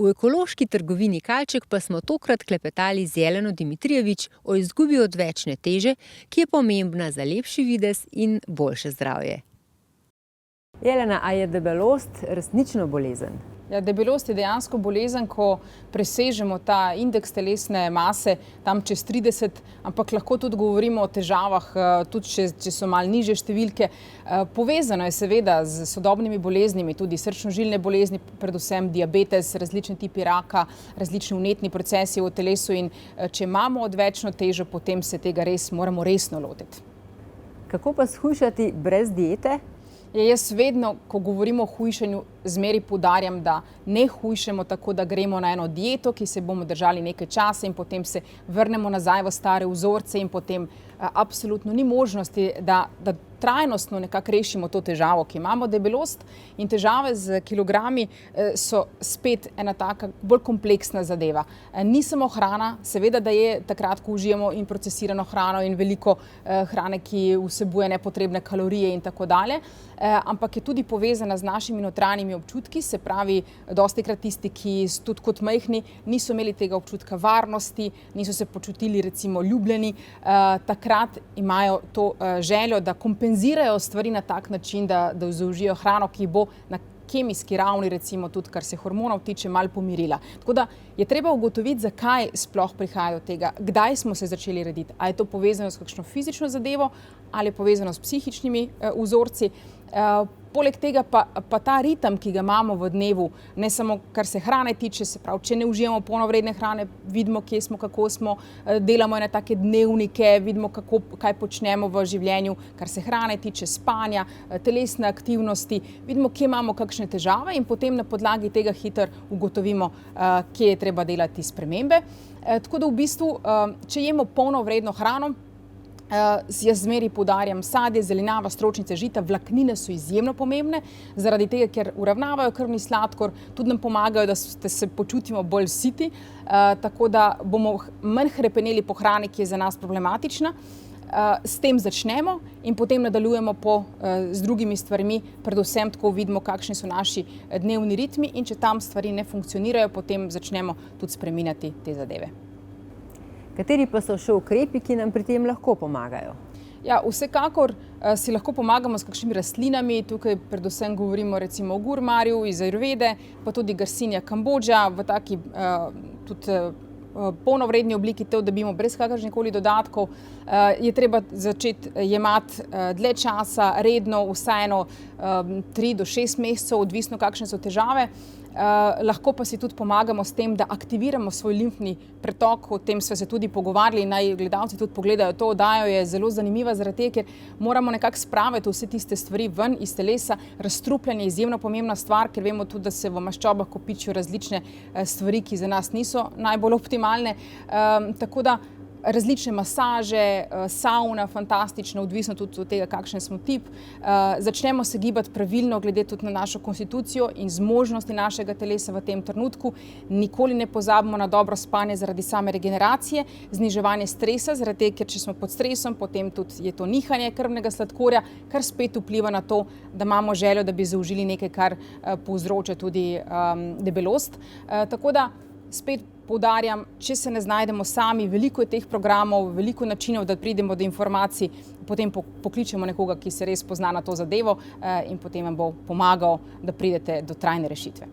V ekološki trgovini Kalček pa smo tokrat klepetali z Jeleno Dimitrijevič o izgubi odvečne teže, ki je pomembna za lepši videz in boljše zdravje. Jelena, a je debelost resnično bolezen? Ja, debelost je dejansko bolezen, ko presežemo ta indeks telesne mase tam čez 30, ampak lahko tudi govorimo o težavah, tudi če so malo nižje številke. Povezano je seveda z sodobnimi boleznimi, tudi srčno-žilne bolezni, predvsem diabetes, različni tipi raka, različni vnetni procesi v telesu in če imamo odvečno težo, potem se tega moramo resno lotiti. Kako pa shujšati brez diete? Jaz vedno, ko govorimo o hujšanju, zmeri poudarjam, da ne hujšamo tako, da gremo na eno dieto, ki se bomo držali nekaj časa in potem se vrnemo nazaj v stare vzorce in potem absolutno ni možnosti, da trajnostno nekako rešimo to težavo, ki imamo. Debelost in težave z kilogrami so spet ena taka bolj kompleksna zadeva. Ni samo hrana, seveda, da je takrat, ko užijemo in procesirano hrano in veliko hrane, ki vsebuje nepotrebne kalorije in tako dalje, ampak je tudi povezana z našimi notranjimi občutki, se pravi, dostikrat tisti, ki tudi kot majhni niso imeli tega občutka varnosti, niso se počutili recimo ljubljeni, takrat imajo to željo, da kompenzirajo stvari na tak način, da zaužijo hrano, ki bo na kemijski ravni, recimo tudi kar se hormonov tiče, malo pomirila. Tako da je treba ugotoviti, zakaj sploh prihaja do tega, kdaj smo se začeli rediti. A je to povezano s kakšno fizično zadevo ali je povezano s psihičnimi vzorci. Poleg tega pa ta ritem, ki ga imamo v dnevu, ne samo kar se hrane tiče, se pravi, če ne uživamo polnovredne hrane, vidimo, kje smo, kako smo, delamo ene take dnevnike, vidimo, kaj počnemo v življenju, kar se hrane tiče, spanja, telesne aktivnosti, vidimo, kje imamo kakšne težave in potem na podlagi tega hitro ugotovimo, kje je treba delati spremembe. Tako da v bistvu, če jemo polnovredno hrano, jaz zmeri poudarjam sadje, zelenjava, stročnice, žita, vlaknine so izjemno pomembne, zaradi tega, ker uravnavajo krvni sladkor, tudi nam pomagajo, da se počutimo bolj siti, tako da bomo manj hrepeneli po hrani, ki je za nas problematična. S tem začnemo in potem nadaljujemo z drugimi stvarmi, predvsem tako vidimo, kakšni so naši dnevni ritmi in če tam stvari ne funkcionirajo, potem začnemo tudi spreminjati te zadeve. Kateri pa so še ukrepi, ki nam pri tem lahko pomagajo? Ja, vsekakor si lahko pomagamo s kakšnimi rastlinami, tukaj predvsem govorimo recimo o gurmarju iz Ajurvede, pa tudi Garcinia Kambodža v taki tudi polnovredni obliki, to dobimo brez kakršnihkoli dodatkov. Je treba začeti jemati dlje časa, redno, vsaj 3 do 6 mesecev, odvisno kakšne so težave. Lahko pa si tudi pomagamo s tem, da aktiviramo svoj limfni pretok, o tem smo se tudi pogovarjali, naj gledalci tudi pogledajo to oddajo, je zelo zanimiva zaradi tega, ker moramo nekako spraviti vse tiste stvari ven iz telesa. Razstrupljanje je izjemno pomembna stvar, ker vemo tudi, da se v maščobah kopičijo različne stvari, ki za nas niso najbolj optimalne, tako da različne masaže, savna, fantastično, odvisno tudi od tega, kakšen smo tip. Začnemo se gibati pravilno, glede tudi na našo konstitucijo in zmožnosti našega telesa v tem trenutku. Nikoli ne pozabimo na dobro spanje zaradi same regeneracije, zniževanje stresa, zaradi tega, ker če smo pod stresom, potem tudi je to nihanje krvnega sladkorja, kar spet vpliva na to, da imamo željo, da bi zaužili nekaj, kar povzroča tudi debelost. Tako da spet poudarjam, če se ne znajdemo sami, veliko je teh programov, veliko načinov, da pridemo do informacij, potem pokličemo nekoga, ki se res pozna na to zadevo in potem vam bo pomagal, da pridete do trajne rešitve.